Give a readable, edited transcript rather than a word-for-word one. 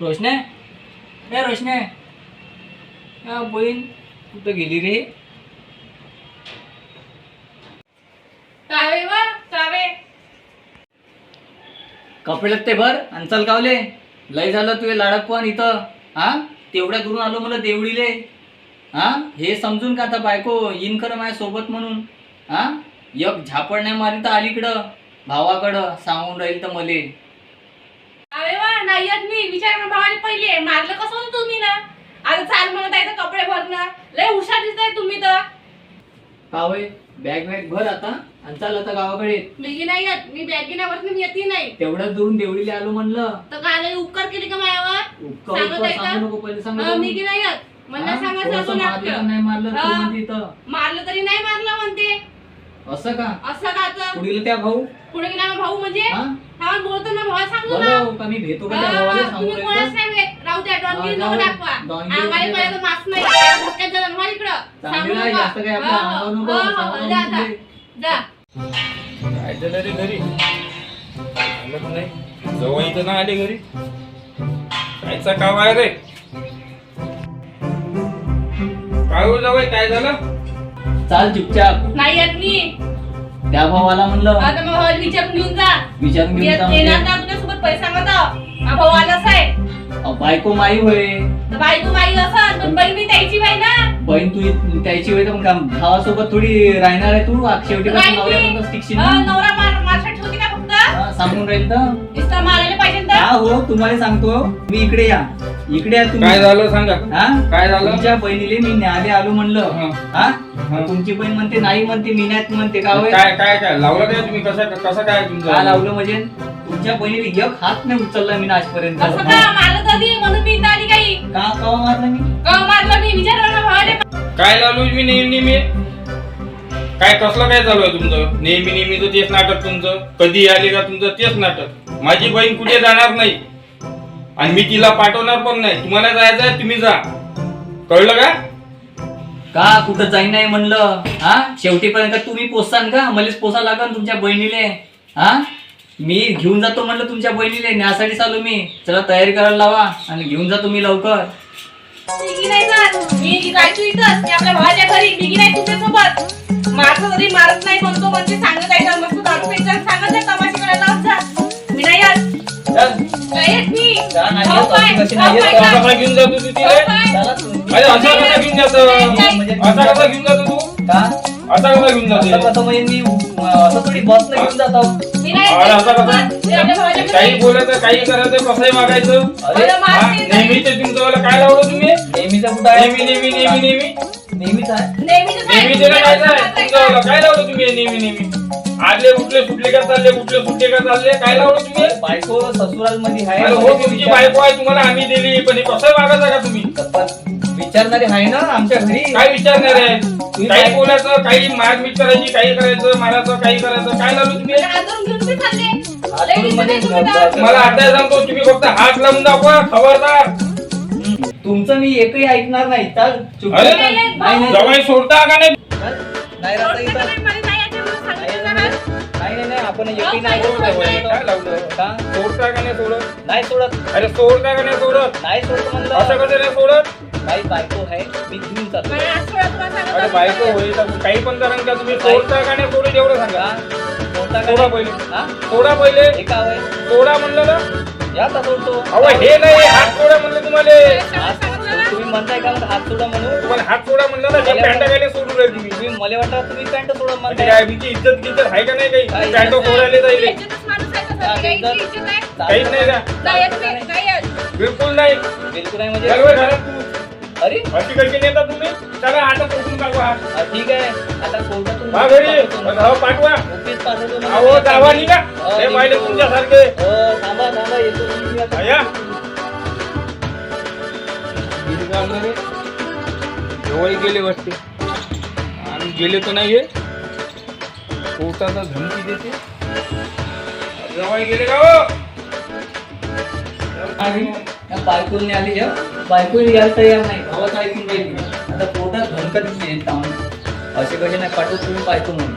रोशने, ए रोशने, बहीण कुठं गेली रे? कावे व कावे कपडे लागते भर आणि चल गावले. लय झालं तुझे लाडक पण इथं. हा तेवढ्या दुरून आलो मला देवडीले. हा हे समजून का आता बायको येईन खरं माझ्या सोबत म्हणून. हा एक झापड नाही मारी तर अलीकडं भावाकडं सांगून राहील तर मले. कावे व नाही येत मी विचार ना भावाने पहिले मारलं कसं होतं तुम्ही ना. आता चाल म्हणत आहे तर कपडे भरणं लय हुशार दिसताय तुम्ही तर. कावय बॅग बॅग भर आता आणि चाल आता गावाकडे. मी नाही येत मी बॅगीना वरती मी येते नाही. तेवढ्याच दुरून देवडीले आलो म्हणलं. तर काय उपकार केली का मायावर उपकार सांगू नको पहिले सांगू. मी की नाही येत मला सांगायचं असं मारलं नाही मारलं तू म्हणते इथं. मारलं तरी नाही मारलं म्हणते. असं का? असं का तर पुढील त्या भाऊ पुढे गेला भाऊ म्हणजे हा हा बोलतो ना भावा सांगू ना. बोलव का मी भेटू का त्या भावाला सांगू तुम्ही राहिलं? कोणाच नाही भेट राहू द्या डॉनगी नको दाखवा. डॉनगी आम्हाला पर्यंत मास नाही त्याला धक्क्यात जा मला इकडं सांगू चांगलं आहे, नका. जास्त काय आपल्या अंगावर नको, सांगू जा नको जा तुझे. जा. काय झालं रे घरी? आलं का नाही? जवळ इथं ना आले घरी. कायचा काम आहे रे? काय हो जावई काय झालं? चाल चुपचाप. नाही येत मी त्या भावाला म्हणलं आता मग भावाला विचारून घेऊन जा. विचारून मी घेऊन जा येणार म्हणजे. ना तुझ्यासोबत पैसा मागता हा भाऊ आलाच आहे. बायको माई होय. तर बायको बाई असं पण बहिणी त्याची बाई ना. बहीण तू त्याची होय तर मग भावासोबत थोडी राहणार आहे तू. शेवटी कसं नाही नवऱ्या मी. पण शिक्षण हा, नवरा मारशा ठेवते का फक्त सांगून राहील तर. नुसतं मारायला पाहिजे हा तर. हो तुम्हाला सांगतो मी. इकडे या इकडे या तुम्ही. काय झालं सांगा. हा काय झालं? तुमच्या बहिणीले मी न्यायालय आलो म्हणलं. हा. हा हा. तुमची बहीण म्हणते नाही म्हणते मी नाही म्हणते का होय? काय काय काय लावलं काय तुम्ही? कसं काय का तुमचं? लावलं म्हणजे तुमच्या बहिणीने एक हात नाही उचलला मी आजपर्यंत. असं का मारलं तरी म्हणून मी इथं आली काही. का कवा मारलं मी? का मारलं मी विचारलं ना भावाले. काय लावलो मी नेहमी? काय कसलं काय चालू आहे तुमचं? नेहमीचं तेच नाटक तुमचं. कधी आले का तुमचं तेच नाटक. माझी बहीण कुठे जाणार नाही आणि मी तिला पाठवणार पण नाही. तुम्हाला जायचं आहे तुम्ही जा. कळलं का? का कुठं जाई नाही म्हणलं. हा शेवटीपर्यंत तुम्ही पोचसान का? मलाच पोसा लागन तुमच्या बहिणीले. हा मी घेऊन जातो म्हणलं तुमच्या बहिणीले. न्यासाठी चालू मी. चला तयारी करायला लावा आणि घेऊन जा तुम्ही लवकर. मी नाही जात. मी जायचो इथंच मी आपल्या भावाच्या घरी. मी नाही तुझ्यासोबत. मारतो तरी मारत नाही म्हणतो म्हणजे सांगत आहे मस्त दारू प्यायचं सांगत आहे तमाशे करायला जा. मी नाही येत. नाही येत मी. जा, नाही भाऊ येत, काय? कशी भाऊ नाही येत? काय? कसा घेऊन जातो तू तिला? भाऊ काय? चला तुम्ही. अरे असा कसा घेऊन जातो? असा कसा घेऊन जातो तू? का असा कसा घेऊन असं जातो? कसं म्हणजे मी असं थोडी बसला घेऊन जातो. मी नाही अरे येत. असा कसा? मी आपल्या भावाच्या घरी. काही बोलायचं काही करायचं कसंही मागायचं. अरे अरे हा, मारते तरी. नेहमीचे तुमचं काय लावलं तुम्ही? नेहमीचा कुठं आहे? नेहमी नेहमीच आहे. नेहमीच आहे. नेहमीचे काय तुमचं काय लावलं तुम्ही? नेहमी आले उठले सुटले का चालले? उठले सुटले का चालले? काय लावलं तुम्ही? बायको ससुराल मध्ये आहे. अरे हो तुमची बायको आहे तुम्हाला आम्ही दिली पण हे कसं मागायचं का तुम्ही? पण विचारणारे आहे ना आमच्या घरी. काय विचारणार आहे? काही बोलायचं काही मारपीट करायची काही करायचं मारायचं काही करायचं काय लावलं तुम्ही? हातरून घेऊन ते चालले. हातरून लई म्हणजे दिसते तुम्ही तर. मला आता सांगतो तुम्ही फक्त हात लावून दाखवा खबरदार. तुमचं मी एकही ऐकणार नाही. चल चुप अरे, चल. नाही नाही जवाई सोडता का नाही? चल. नाही राहता सोडतं का इथं. नाही? मला नाही यायचं म्हणून सांगितलं ना मला. नाही नाही आपण एकही नाही काय सोडत. काय लावलं? का? सोडता का नाही सोडत? नाही सोडत. अरे सोडता का नाही सोडत? नाही सोडत म्हणलं. असं कसं नाही सोडत? काही बायको आहे मी घेऊन जातो. मला आज सोडा तुला सांगत अरे होते. बायको होईल तर काही पण करा का तुम्ही सोडता का नाही सोडत एवढं सांगा. का? सोडता का सोडा नाही? पहिले. हा? सोडा पहिले. हे का होय? सोडा म्हणलं ना. या का सोडतो? अहो हे नाही हात सोडा म्हणलं तुम्हाला. हात- तुम्ही म्हणताय का मला हात सोडा म्हणून? तुम्हाला हात सोडा म्हणलं ना. हे पॅन्ट काय सोडून राहील तुम्ही? तुम्ही मला वाटतं तुम्ही पॅन्ट सोडा म्हणजे म्हणताय. काय तुमची इज्जत गिज्जत आहे का नाही काही? काय पॅन्ट सोडायला जाईल याच्यातच माणूस आहे तसा. काही इज्जत आहे. काहीच नाही का? नाही येत मी. नाही येत. बिलकुल नाही. बिलकुल नाही म्हणजे. चल बरं, घरात तू. अरे अशी कशी नेता तुम्ही? चला आता पोचून टाकू हात. हा, ठीक आहे आता कोर्टातून हा घरी पाठवतो. हो, पाठवा. ऑफिस पाठवतो ना. अहो जावा निघा. हो, हे निघतो. पाहिले तुमच्यासारखे. हो, थांबा थांबा येतो मी आता. या जवळ गेले वाटते आम्ही गेले तर नाहीये. कोर्टाचा धमकी देते. जवळ गेले का हो? आणि या बायकोने आली या बायकोने यायला तयार नाही. भावाचं ऐकून राहिली. आता पोटात धमकत येत असे कसे नाही पाठवत तुम्ही बायको म्हणून.